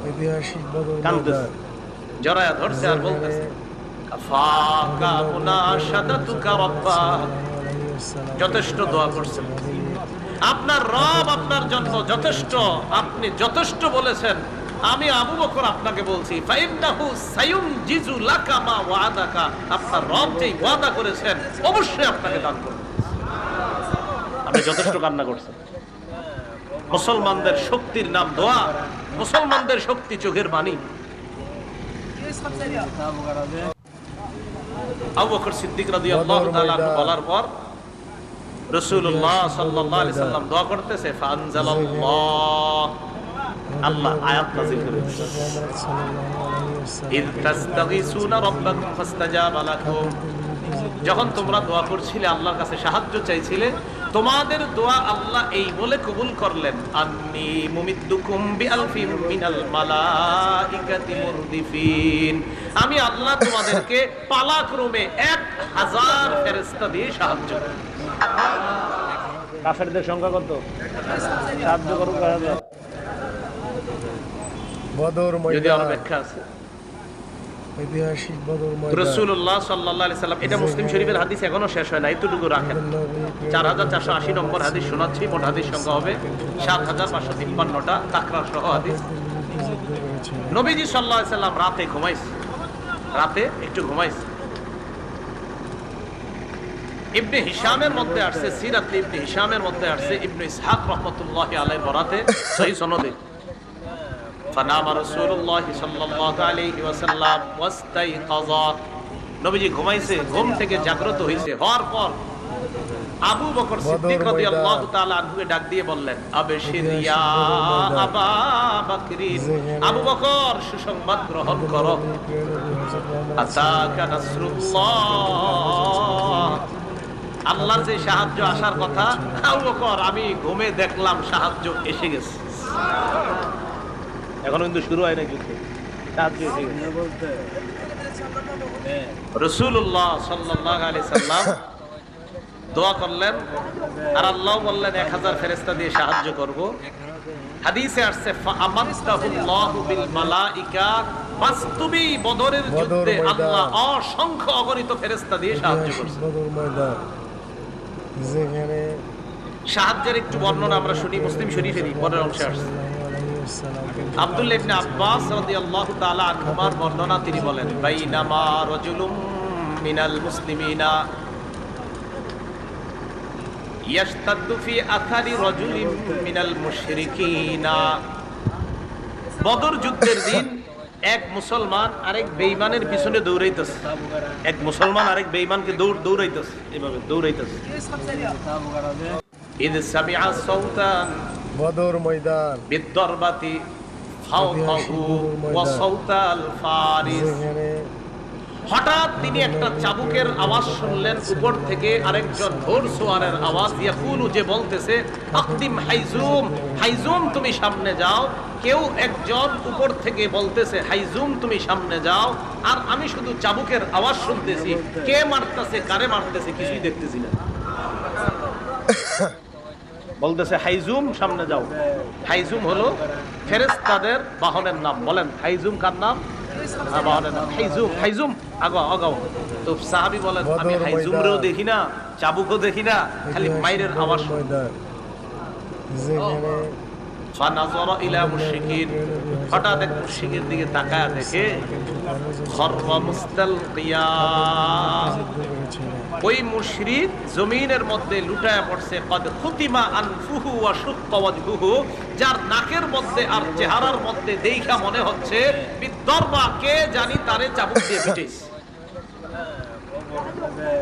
ঐতিহাসিক বদর কাঁদতেছে, ময়দান, জড়ায়া ধরছে আর বলতেছে, কাফাকা মুনাশাদাতুকা রাব্বা। যথেষ্ট দোয়া করছেন, আপনার রব আপনার জন্য যথেষ্ট, আপনি যথেষ্ট বলেছেন। আমি আবু বকর আপনাকে বলছি, ফাইন্নাহু সায়ুনজিজু লাকা মা ওয়াদাকা, আপনার রব যেই ওয়াদা করেছেন অবশ্যই আপনাকে দান করবেন। আপনি যথেষ্ট কান্না করছেন। মুসলমানদের শক্তির নাম দোয়া, মুসলমানদের শক্তি চোখের পানি। আবু বকর সিদ্দিক রাদিয়াল্লাহু তাআলা আনহু বলার পর রাসূলুল্লাহ সাল্লাল্লাহু আলাইহি সাল্লাম দোয়া করতেছে ফানজালাল্লাহ, আল্লাহ আয়াত নাযিল করেছেন, ইয তাস্তাগীসুনা রাব্বাকুম ফাস্তাজাবা লাকুম, যখন তোমরা দোয়া করছিলে আল্লাহর কাছে সাহায্য চাইছিলে, তোমাদের দোয়া আল্লাহ এই বলে কবুল করলেন, আন্নী মুমিদ্দুকুম বিআলফিম মিনাল মালাইকাতি মুরদিফিন, আমি আল্লাহ তোমাদেরকে পালাক্রমে 1000 ফেরেশতা দিয়ে সাহায্য করব। কাফেরদের সংখ্যা কত? সাহায্য করুক 1000। বদর যদি আরো ময়দান, ব্যাখ্যা আছে ঐতিহাসিক বদর ময়দান। রাসূলুল্লাহ সাল্লাল্লাহু আলাইহি সাল্লাম, এটা মুসলিম শরীফের হাদিস, এখনো শেষ হয় না, এতটুকু রাখেন। 4480 নম্বর হাদিস শোনাচ্ছি, মোট হাদিস সংখ্যা হবে 7553টা, তাকরার সহ হাদিস। নবীজি সাল্লাল্লাহু আলাইহি সাল্লাম রাতে ঘুমাইছে, রাতে একটু ঘুমাইছে। ইবনে হিশামের মধ্যে আসছে, সিরাত ইবনে হিশামের মধ্যে আসছে, ইবনে ইসহাক রাহমাতুল্লাহি আলাইহি বরাতে সহিহ সনদে, ফানামা রাসূলুল্লাহ সাল্লাল্লাহু আলাইহি ওয়াসাল্লাম ওয়াস্তাইকাযা, নবীজি ঘুমাইছে, ঘুম থেকে জাগ্রত হইছে, হওয়ার পর আবু বকর সিদ্দিক রাদিয়াল্লাহু তাআলা আনহুকে ডাক দিয়ে বললেন, আবশির ইয়া আবা বকরিন, আবু বকর সুসংবাদ গ্রহণ করো, আতাকা নাসরুল্লাহ, আল্লাহর যে সাহায্য আসার কথা, আবু বকর আমি ঘুমে দেখলাম সাহায্য এসে গেছে। এখন কিন্তু শুরু হয় না, কিন্তু সাহায্য এসে গেছে। রাসূলুল্লাহ সাল্লাল্লাহু আলাইহি সাল্লাম দোয়া করলেন, আর আল্লাহ বললেন 1000 ফেরেশতা দিয়ে সাহায্য করব। হাদিসে আসছে ফাআমাদাহুল্লাহু বিল মালাইকা, বাস্তবে বদরের যুদ্ধে আল্লাহ অসংখ্য অগণিত ফেরেশতা দিয়ে সাহায্য করেছেন। বদর ময়দান, যেখানে সাহায্যের একটু বর্ণনা আমরা শুনি, মুসলিম শরীফেরই পরের অংশে আসছে। আব্দুল্লাহ ইবনে আব্বাস রাদিয়াল্লাহু তাআলা আনহুমার বর্ণনা, তিনি বলেন, বাইনামা রাজুলুম মিনাল মুসলিমিনা ইয়াশতাদ্দু ফি আথারি রাজুলিম মিনাল মুশরিকিনা, বদর যুদ্ধের দিন এক মুসলমান আরেক বেঈমানের পিছনে দৌড়াইতেছে, এক মুসলমান আরেক বেঈমানকে দৌড়াইতেছে, এভাবে দৌড়াইতেছে। ইদ সামিআ সাউতান বদর ময়দান, বিদরবাতি ফাওকাহু ওয়া সাউতাল ফারিস, যেখানে হঠাৎ তিনি একটা চাবুকের আওয়াজ শুনলেন উপর থেকে, আরেকজন ঘোড়সওয়ারের আওয়াজ, ইয়াকুলু, যে বলতেছে, আকদিম হাইজুম, হাইজুম তুমি সামনে যাও। কেউ একজন উপর থেকে বলতেছে, হাইজুম তুমি সামনে যাও, আর আমি শুধু চাবুকের আওয়াজ শুনতেছি, কে মারতেছে কারে মারতেছে কিছুই দেখতেছি না। বলতেছে হাইজুম সামনে যাও। হাইজুম হলো ফেরেশতাদের বাহনের নাম। বলেন হাইজুম কার নাম? বাহনের নাম হাইজুম। হাইজুম আগাও আগাও। তো সাহাবী বলেন, আমি হাইজুমরেও দেখি না, চাবুকও দেখি না, খালি মাইরের আওয়াজ শুনি। যেখানে ফানাযারা ইলা মুশরিকিন, হঠাৎ এক মুশরিকের দিকে তাকায় দেখে, খররা মুস্তালকিয়া, ওই মুশরিক জমিনের মধ্যে লুটায়া পড়ছে, কদ খুতিমা আনফুহু ওয়া শুক্কা ওয়াজহুহু, যার নাকের মধ্যে আর চেহারার মধ্যে দেইখা মনে হচ্ছে বিদরবা, কে জানি তারে চাবুক দিয়ে পিটাইছে।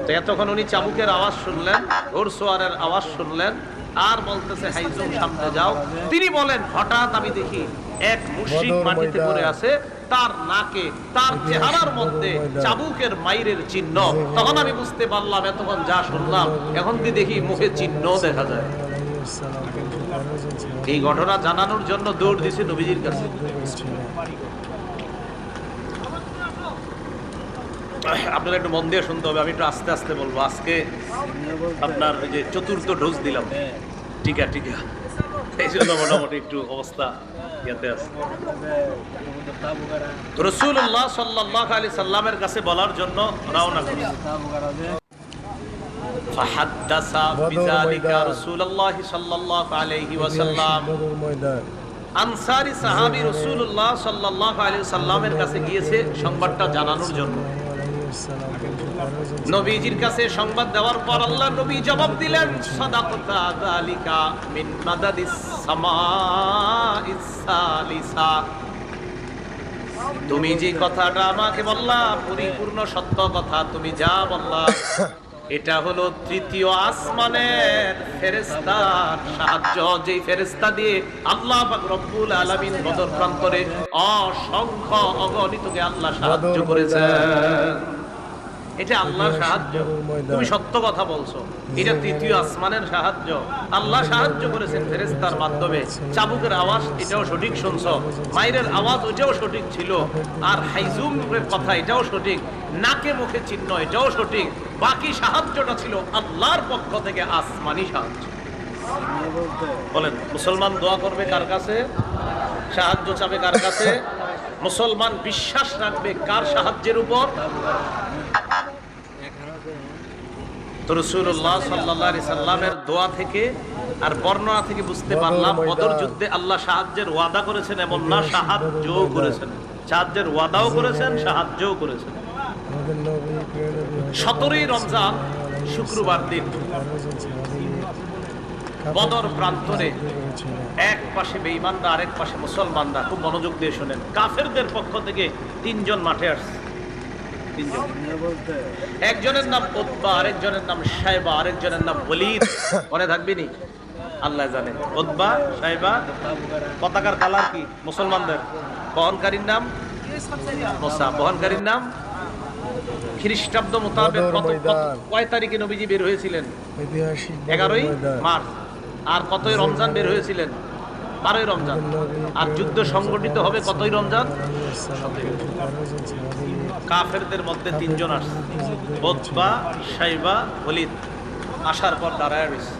তো এতক্ষণ উনি চাবুকের আওয়াজ শুনলেন, ঘোড়সওয়ারের আওয়াজ শুনলেন, আর বলতেছে হাইজুম সামনে যাও। তিনি বলেন, হঠাৎ আমি দেখি এক মুশরিক মাটিতে পড়ে আছে, তার নাকে তার চেহারার মধ্যে চাবুকের মাইরের চিহ্ন। তখন আমি বুঝতে পারলাম, এতক্ষণ যা শুনলাম এখন কি দেখি মুখে চিহ্ন দেখা যায়। এই ঘটনা জানানোর জন্য দৌড় দিছে নবীজির কাছে। আপনারা একটু মন দিয়ে শুনতে হবে, আমি একটু আস্তে আস্তে বলবো। আজকে আপনার ওই যে 4র্থ ডোজ দিলাম, টিকা টিকা, এই জন্য মোটামুটি একটু অবস্থা ইয়াতে আছে। রাসূলুল্লাহ সাল্লাল্লাহু আলাইহি সাল্লামের কাছে বলার জন্য রওনা করছে। ফাহাদ্দাসা বিযালিকা রাসূলুল্লাহ সাল্লাল্লাহু আলাইহি ওয়াসাল্লাম, আনসারী সাহাবী রাসূলুল্লাহ সাল্লাল্লাহু আলাইহি সাল্লামের কাছে গিয়েছে সংবাদটা জানানোর জন্য। নবীজির কাছে সংবাদ দেওয়ার পর আল্লাহ নবী জবাব দিলেন, সাদাকাতা যালিকা মিন মাদাদিস সামাইস সালিসা, তুমি যে কথাটা আমাকে বললা পরিপূর্ণ সত্য কথা, তুমি যা বললা এটা হলো তৃতীয় আসমানের ফেরেশতার সাহায্য, যে ফেরেশতা দিয়ে আল্লাহ পাক রব্বুল আলামিন বদর প্রান্তরে অসংখ্য অগণিতকে আল্লাহ সাহায্য করেছেন। এটা আল্লাহর সাহায্য, তুমি সত্য কথা বলছো, এটা তৃতীয় আসমানের সাহায্য। আল্লাহ সাহায্য করেছেন ফেরেশতার মাধ্যমে। চাবুকের আওয়াজ এটাও সঠিক শুনছো, মাইরের আওয়াজ ওইটাও সঠিক ছিল, আর হাইজুমের কথা এটাও সঠিক, নাকে মুখে চিহ্ন এটাও সঠিক। বাকি সাহায্যটা ছিল আল্লাহর পক্ষ থেকে আসমানি সাহায্য। বলেন, মুসলমান দোয়া করবে কার কাছে? সাহায্য চাবে কার কাছে? মুসলমান বিশ্বাস রাখবে কার সাহায্যের উপর? তো রাসূলুল্লাহ সাল্লাল্লাহু আলাইহি সাল্লামের দোয়া থেকে আর বর্ণনা থেকে বুঝতে পারলাম বদর যুদ্ধে আল্লাহ সাহায্যের ওয়াদা করেছেন, এমন না সাহায্যও করেছেন। সাহায্যের ওয়াদাও করেছেন, সাহায্যও করেছেন। 17ই রমজান শুক্রবার দিন বদর প্রান্তরে এক পাশে বেঈমানরা, আরেক পাশে মুসলমানরা। খুব মনোযোগ দিয়ে শোনেন। কাফেরদের পক্ষ থেকে 3 জন মাঠে আসছে। 3 জন। একজনের নাম উতবা, আরেকজনের নাম শাইবা, আরেকজনের নাম ওলীদ। মনে থাকবে নি? আল্লাহ জানে। উতবা, শাইবা। পতাকার কালার কি? মুসলমানদের। বহনকারীর নাম মুসা। বহনকারীর নাম খ্রিস্টাব্দ মোতাবেক কয় তারিখে নবীজি বের হয়েছিলেন? 11ই মার্চ। আর কতই রমজান বের হয়েছিলেন? 12ই রমজান। আর যুদ্ধ সংগঠিত হবে কতই রমজান? কাফেরদের মধ্যে 3 জন আসছে, উতবা, শাইবা, ওলীদ। আসার পর দাঁড়ায় রয়েছে।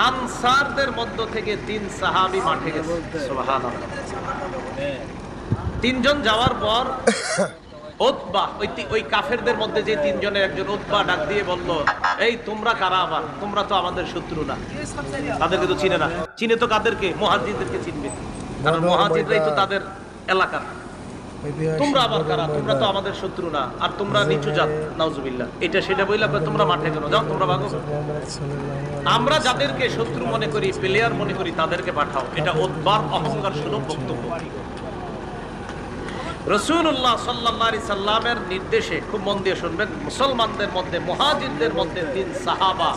আনসারদের মধ্য থেকে 3 সাহাবী মাঠে গেছে। সুবহানাল্লাহ। 3 জন যাওয়ার পর উতবা, ওই কাফেরদের মধ্যে যে 3 জনের একজন উতবা ডাক দিয়ে বলল, এই তোমরা কারা? আবার তোমরা তো আমাদের শত্রু না। তাদেরকে তো চিনে না। চিনে তো কাদেরকে? মুহাজিরদেরকে চিনবে, কারণ মুহাজিররাই তো তাদের এলাকার। তোমরা আবার কারা? তোমরা তো আমাদের শত্রু না, আর তোমরা নিচু জাত। নাউজুবিল্লাহ। এটা সেটা বইলা তোমরা মাঠে কেন যাও? তোমরা ভাগো। আমরা যাদেরকে শত্রু মনে করি, প্লেয়ার মনে করি, তাদেরকে পাঠাও। এটা উতবার অহংকার সুলভ বক্তব্য। রাসূলুল্লাহ সাল্লাল্লাহু আলাইহি সাল্লামের নির্দেশে, খুব মন দিয়ে শুনবেন, মুসলমানদের মধ্যে মুহাজিরদের মধ্যে 3 সাহাবা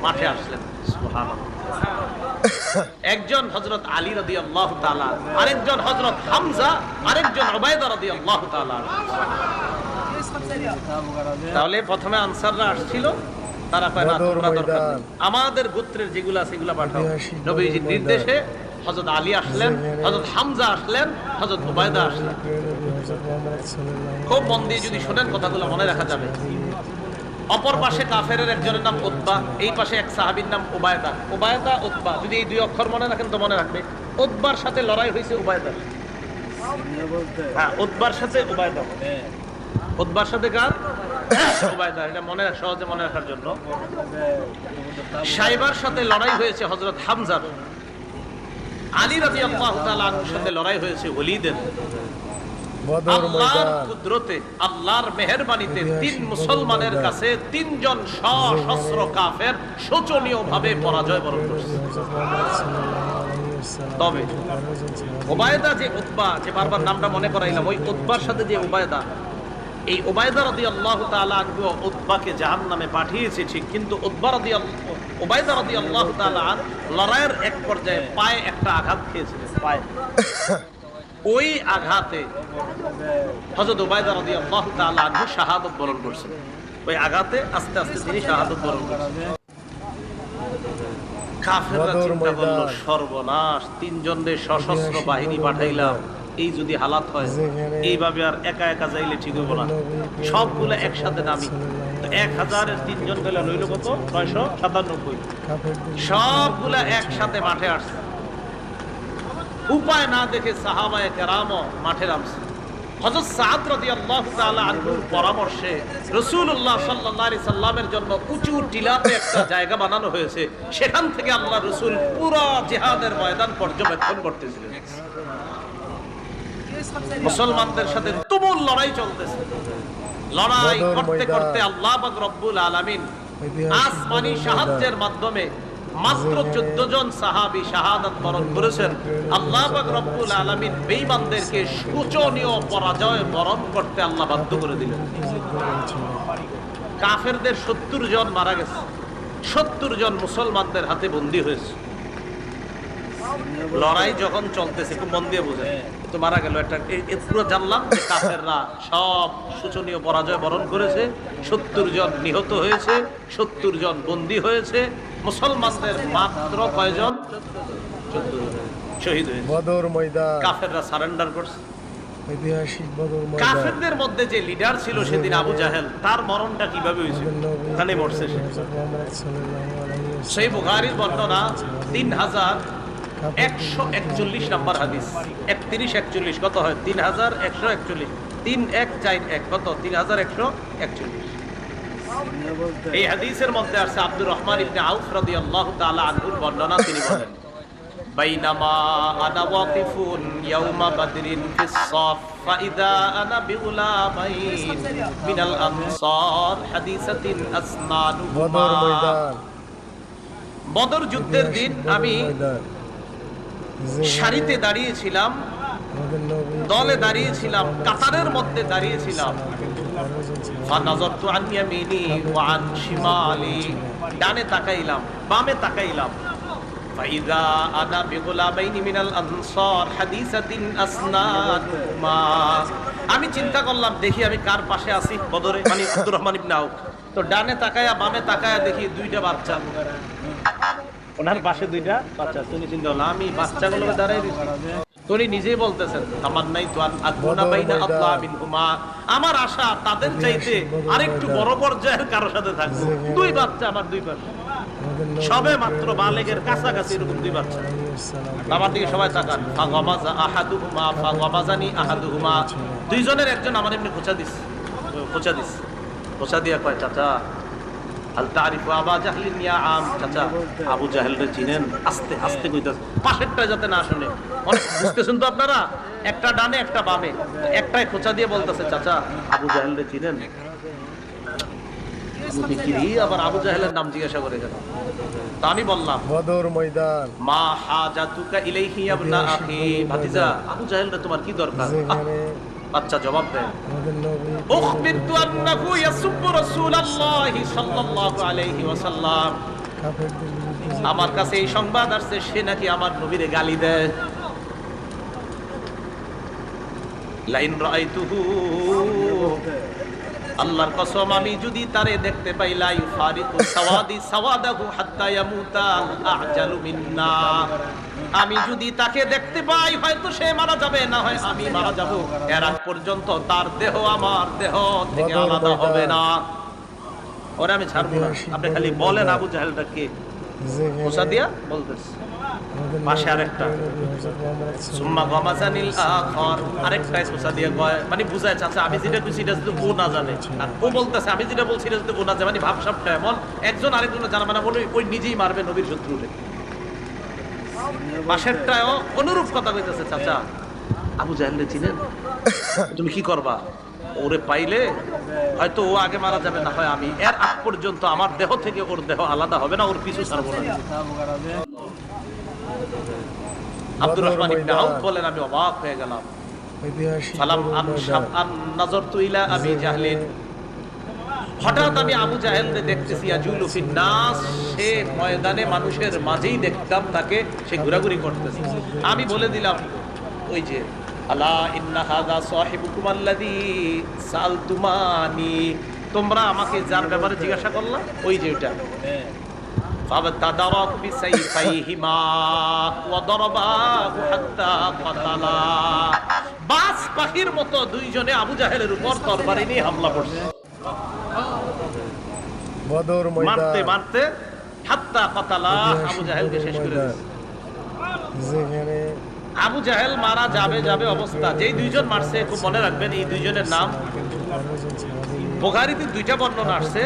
মাঠে আসলেন। সুবহানাল্লাহ। একজন হযরত আলী রাদিয়াল্লাহু তাআলা, আরেকজন হযরত হামজা, আরেকজন উবাইদা রাদিয়াল্লাহু তাআলা। তাহলে প্রথমে আনসাররা আসছিল, তারা কয় না তোমরা দরকার নেই, আমাদের গোত্রের যেগুলো আছে সেগুলো পাঠাও। নবীজির নির্দেশে হযরত আলী আসলেন, হযরত হামজা আসলেন, হযরত উবাইদা আসলেন। খুব মন দিয়ে যদি শোনেন কথাগুলো মনে রাখা যাবে। অপর পাশে কাফেরের একজনের নাম উতবা, এই পাশে এক সাহাবীর নাম উবাইদা। উবাইদা, উতবা, যদি এই 2 অক্ষর মনে রাখেন তো মনে রাখবে। উতবার সাথে লড়াই হয়েছে উবাইদার। হ্যাঁ, উতবার সাথে উবাইদা। উতবার সাথে কার? উবাইদা। এটা মনে সহজে মনে রাখার জন্য। শাইবার সাথে লড়াই হয়েছে হযরত হামজার। আলী রাদিয়াল্লাহু তাআলা আনহুর সাথে লড়াই হয়েছে ওলীদের। আল্লাহর কুদরতে, আল্লাহর মেহেরবানিতে 3 মুসলমানের কাছে 3 জন সশস্ত্র কাফের শোচনীয়ভাবে পরাজয় বরণ করেছে। তবে উবাইদা যে উতবা, যে বারবার নামটা মনে করাইলাম, ওই উতবার সাথে যে উবাইদা, এই উবাইদা রাদিয়াল্লাহু তাআলা আনহু উতবাকে জাহান্নামে পাঠিয়েছে ঠিক, কিন্তু উবাইদা রাদিয়াল্লাহু তাআলা লড়াইয়ের এক পর্যায়ে পায়ে একটা আঘাত খেয়েছিলেন, পায়ে। ওই আঘাতে হযরত উবাইদা রাদিয়াল্লাহু তাআলা আনহু শাহাদাত বরণ করেছেন। ওই আঘাতে আস্তে আস্তে তিনি শাহাদাত বরণ করেছেন। কাফেররা চিন্তা করলো, সর্বনাশ, 3 জনের সশস্ত্র বাহিনী পাঠাইলাম, এই যদি হালাত হয়, এইভাবে আর একা একা যাইলে ঠিক হবো না। সবগুলো একসাথে নামি, 1000-এর 3 জন গেলে রইল কত? 997। সবগুলা একসাথে মাঠে আসছে। উপায় না দেখে সাহাবায়ে কেরামও মাঠে নামছে। হযরত সাদ রাদিয়াল্লাহু তাআলা আনহুর পরামর্শে রাসূলুল্লাহ সাল্লাল্লাহু আলাইহি সাল্লামের জন্য উঁচু টিলাতে একটা জায়গা বানানো হয়েছে। সেখান থেকে আল্লাহর রাসূল পুরো জিহাদের ময়দান পর্যবেক্ষণ করতেছিলেন। মুসলমানদের সাথে তুমুল লড়াই চলতেছে। লড়াই করতে করতে আল্লাহ পাক রব্বুল আলামিন আসমানি সাহায্যের মাধ্যমে মাত্র 14 জন সাহাবী শাহাদাত বরণ করেছেন। আল্লাহ পাক রব্বুল আলামিন বেঈমানদেরকে শোচনীয় পরাজয় বরণ করতে আল্লাহ বাধ্য করে দিলেন। কাফেরদের 70 জন মারা গেছে, 70 জন মুসলমানদের হাতে বন্দী হয়েছে। লড়াই যখন চলতেছে, খুব মন দিয়ে বুঝে তো মারা গেল একটা, পুরো জানলাম যে কাফেররা সব শোচনীয় পরাজয় বরণ করেছে, 70 জন নিহত হয়েছে, 70 জন বন্দী হয়েছে। মুসলমানদের মাত্র কয়জন? 14 জন শহীদ হয়েছে। বদর ময়দান, কাফেররা সারেন্ডার করছে। ঐতিহাসিক বদর ময়দান। কাফেরদের মধ্যে যে লিডার ছিল সেদিন আবু জাহেল, তার মরণটা কিভাবে হয়েছে? ওখানে মরছে সে। সেই বুখারীর বর্ণনা 3141 নম্বর হাদিস, 3141 কত হয়? 3141, 3141 কত? 3141। এই হাদিসের মধ্যে আছে আব্দুর রহমান ইবনে আউফ রাদিয়াল্লাহু তাআলা আনহুর বর্ণনা। তিনি বলেন, বাইনামা আনা ওয়াকিফুন ইয়াউমা বাদরিন ফিস সাফ ফাইদা আনা বিগুলামাইন মিনাল আনসার হাদিসাতিন আসনানুহুমা। বদর ময়দান, বদর যুদ্ধের দিন আমি সারিতে দাঁড়িয়েছিলাম, দলে দাঁড়িয়েছিলাম, কাতারের মধ্যে দাঁড়িয়েছিলাম। ফানাযারতু আন ইয়ামিনি ওয়া আন শিমালি, ডানে তাকাইলাম, বামে তাকাইলাম। ফাইযা আনা বিগুলামাইনি মিনাল আনসার হাদিসাতিন আসনানুহুমা। আমি চিন্তা করলাম, দেখি আমি কার পাশে আছি বদরে, মানে আব্দুর রহমান ইবনে আউফ। তো ডানে তাকায়া বামে তাকায়া দেখি দুইটা বাচ্চা, ওনার পাশে দুইটা বাচ্চা। তুমি চিন্তা করলাম আমি বাচ্চাগুলো দাঁড়াই দিচ্ছি। তিনি নিজেই বলতেছেন, তামান্নাই তো আকুনা বাইনা আতলাবিনহুমা, আমার আশা তাদের চাইতে আরেকটু বড় পর্যায়ের কারোর সাথে থাকবে। দুই বাচ্চা আমার দুই পাশে, সবে মাত্র বালেগের কাছাকাছি এরকম দুই বাচ্চা। আমার দিকে সবাই তাকান। ফাগামাজা আহাদুহুমা ফাগামাজানি আহাদুহুমা, দুইজনের একজন আমার এমনি খোঁচা দিস, খোঁচা দিয়া কয়, চাচা আল তারিফু আবা জাহলিন ইয়া আম, চাচা আবু জাহেলরে চিনেন? আস্তে আস্তে কইতাছে, পাশেরটা যাতে না শুনে। অনেক বুঝতেছেন তো আপনারা, একটা ডানে একটা বামে, একটাই খোঁচা দিয়ে বলতেছে, চাচা আবু জাহেলরে চিনেন? আবার আবু জাহেলের নাম জিজ্ঞাসা করে গেল। তা আমি বললাম, বদর ময়দান, মা হাজাতুকা ইলাইহি ইয়া ইবনা আখি, ভাতিজা আবু জাহেলরে তোমার কি দরকার? বাচ্চা জবাব দেয়, উখবিরতু আন্নাহু ইয়াসুব্বু রাসূলুল্লাহি সাল্লাল্লাহু আলাইহি ওয়াসাল্লাম, আমার কাছে এই সংবাদ আসছে সে নাকি আমার নবীরে গালি দেয়। লাইন রাআইতুহু, আল্লাহর কসম আমি যদি তারে দেখতে পাই, লা ইউফারিকু সাওয়াদি সাওয়াদাহু হাত্তা ইয়ামুতাল আ'জালু মিন্না, আমি যদি তাকে দেখতে পাই হয়তো সে মারা যাবে, না হয় আমি মারা যাব, এর আগ পর্যন্ত তার দেহ আমার দেহ থেকে আলাদা হবে না, ওরে আমি ছাড়বো না। আপনি খালি বলেন আবু জাহেলটা কে? খোঁচা দিয়া বলতেছে। পাশে আরেকটা, সুম্মা গামাজানিল আখার, আরেকটা খোঁচা দিয়ে কয়, মানে বুঝায়, চাচা আমি যেটা কইছি এটা যদি ও না জানে, আর ও বলতেছে আমি যেটা বলছি এটা যদি ও না জানে, মানে ভাবসাবটা এমন একজন আরেকজনের জানা, মানে ওই নিজেই মারবে নবীর শত্রুরে। পাশেরটাও অনুরূপ কথা কইতেছে, চাচা আবু জাহেলরে চিনেন? তুমি কি করবা? ওরে পাইলে হয়তো ও আগে মারা যাবে, না হয় আমি, এর আগ পর্যন্ত আমার দেহ থেকে ওর দেহ আলাদা হবে না, ওর পিছু ছাড়বো না। আব্দুর রহমান ইবনে আউফ বলেন, আমি অবাক হয়ে গেলাম। ফালাম নাযারতু ইলা আবি জাহলিন, হঠাৎ আমি আবু জাহেলকে দেখতেছি, ইয়াজুলু ফিন নাস, সে ময়দানে মানুষের মাঝেই দেখতাম তাকে, সে ঘোরাঘুরি করতেছে। আমি বলে দিলাম, ওই যে আলা ইন্না হাযা সাহিবুকুম আল্লাযী সালতুমানি, তোমরা আমাকে যার ব্যাপারে জিজ্ঞাসা করলা, ওই যে ওটা। ফাবতাদারাকু বিসাইফাইহিমা ওয়া দারাবাহু হাত্তা কাতালা, বাস পাখির মতো দুইজনে আবু জাহেলের উপর তরবারি নিয়ে হামলা করছে। বদর ময়দান, মারতে মারতে হাত্তা কাতালা, আবু জাহেলকে শেষ করে দিয়েছে। যেখানে আবু জাহেল মারা যাবে অবস্থা। যেই দুইজন মারছে, খুব মনে রাখবেন এই দুইজনের নাম। বুখারীতে দুইটা বর্ণনা আসছে,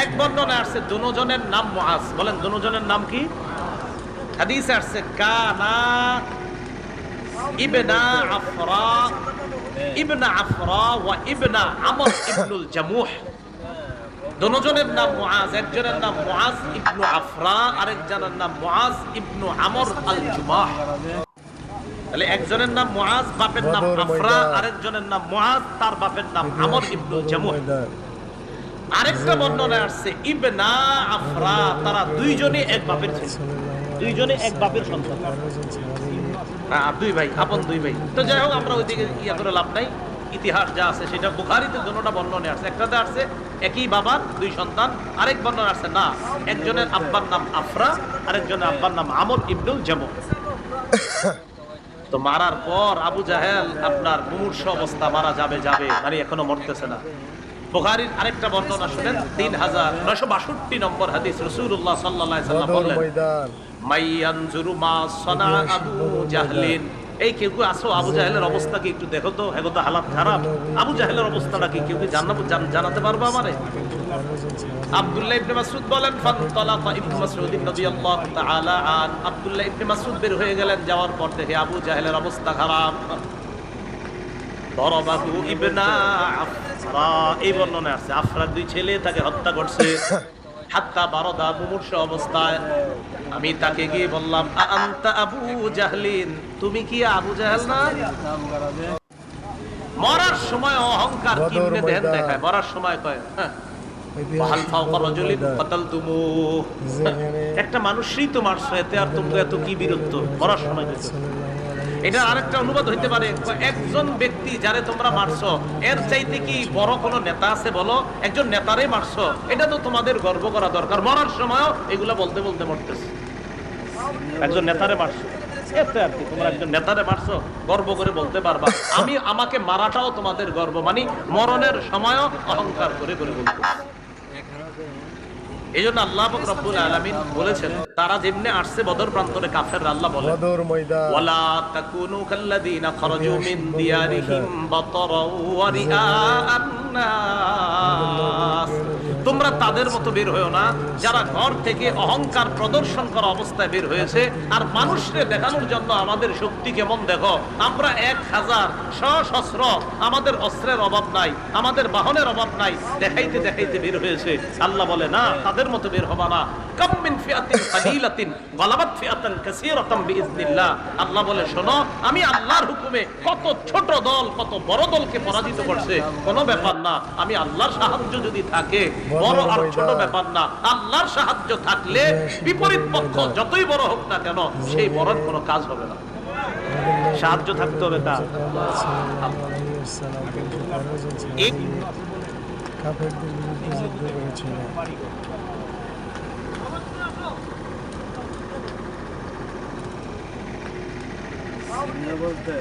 এক বর্ণনা আসছে দুজনের নাম মুআজ। বলেন দুজনের নাম কি? হাদিসে আসছে কানা ইবনা আফরা ওয়া ইবনা আমর ইবনুল জামুহ। দুজনের নাম মুআজ, একজনের নাম মুআজ ইবনু আফরা, আরেকজনের নাম মুআজ ইবনু আমর আল জুমাহ। তাহলে একজনের নাম মুআজ, বাপের নাম আফরা, আরেকজনের নাম মুআজ, তার বাপের নাম আমর ইবনুল জামুহ। আরেকটা বর্ণনা আসছে ইবনা আফরা, তারা দুইজনই এক বাপের ছিল, দুইজনই এক বাপের সন্তান, দুই ভাই, আপন দুই ভাই। তো যাই হোক, আমরা ওইদিকে ইয়া করে লাভ নাই। ইতিহাস যা আছে সেটা বুখারীতে দুটোটা বর্ণনা আসছে। একটাতে আসছে একই বাবার দুই সন্তান, আরেক বর্ণনা আসছে না, একজনের আব্বার নাম আফরা, আরেকজনের আব্বার নাম আমর ইবনুল জামুহ। তো মারার পর আবু জাহেল আপনার মুমূর্ষ অবস্থা, মারা যাবে যাবে, মানে এখনো মরতেছে না। বুখারীর আরেকটা বর্ণনা শুনেন, 3962 নম্বর হাদিস। রাসূলুল্লাহ সাল্লাল্লাহু আলাইহি ওয়াসাল্লাম বললেন, মাইয়ানজুরু মা সানা আবু জাহলিন। এই কেউ কেউ আসো, আবু জাহেলের অবস্থা কি একটু দেখো তো, এগো তো হালাত খারাপ। আবু জাহেলের অবস্থাটা কি কেউ কি জানাতে পারবো আমারে? আব্দুল্লাহ ইবনে মাসউদ বলেন, ফান্তালাকা ইবনে মাসউদ রাদিয়াল্লাহু তাআলা আন, আব্দুল্লাহ ইবনে মাসউদ বের হয়ে গেলেন, যাওয়ার পর দেখে আবু জাহেলের অবস্থা খারাপ। দরবাহু ইবনা আফরা, এই বর্ণনা আছে আফরার দুই ছেলে তাকে হত্যা করছে। হাত্তা বারদা, মুমূর্ষ অবস্থায় আমি তাকে গিয়ে বললাম, আনতা আবু জাহলিন, তুমি কি আবু জাহেল না? মরার সময় অহংকার কিনে দেন দেখায়, মরার সময় কয় একটা মানুষই তো মারছো, এতে আর তোমরা এত কি বীরত্ব, মরার সময়। এটা আরেকটা অনুবাদ হইতে পারে, একজন ব্যক্তি যারে তোমরা মারছো, এর চাইতে কি বড় কোনো নেতা আছে বলো? একজন নেতারে মারছো, এটা তো তোমাদের গর্ব করা দরকার। মরার সময়ও এগুলা বলতে বলতে মরতেছে। একজন নেতারে মারছো, এতে আর কি, তোমরা একজন নেতারে মারছো, গর্ব করে বলতে পারবা। আমাকে মারাটাও তোমাদের গর্ব, মানে মরণের সময়ও অহংকার করে করে বলতে। এই জন্য আল্লাহ পাক রব্বুল আলামিন বলেছেন, তারা যেমনে আসছে বদর প্রান্তরে কাফেররা, আল্লাহ বলেন, ওয়ালা তাকুনু কাল্লাযিনা খারাজু মিন দিয়ারিহিম বাতারাও ওয়া রিআআন নাস, তোমরা তাদের মতো বের হয়ো না যারা ঘর থেকে অহংকার প্রদর্শন করা অবস্থায় বের হয়েছে, আর মানুষকে দেখানোর জন্য আমাদের শক্তি কেমন দেখো, আমরা 1000 সশস্ত্র, আমাদের অস্ত্রের অভাব নাই, আমাদের বাহনের অভাব নাই, দেখাইতে দেখাইতে বের হয়েছে। আল্লাহ বলে না, তাদের মতো বের হবা না। কাম মিন ফিআতিন কালিলাতিন গালাবাত ফিআতান কাসীরাতান বিইজনিল্লাহ। আল্লাহ বলে, শোনো, আমি আল্লাহর হুকুমে কত ছোট দল কত বড় দলকে পরাজিত করছে, কোনো ব্যাপার না। আমি আল্লাহর সাহায্য যদি থাকে, বড় আর ছোট ব্যাপার না। আল্লাহর সাহায্য থাকলে বিপরীত পক্ষ যতই বড় হোক না কেন, সেই বড়র কোনো কাজ হবে না। সাহায্য থাকতে হবে তার। এই কাফেরদের বিরুদ্ধে যুদ্ধ করেছিল। বলতে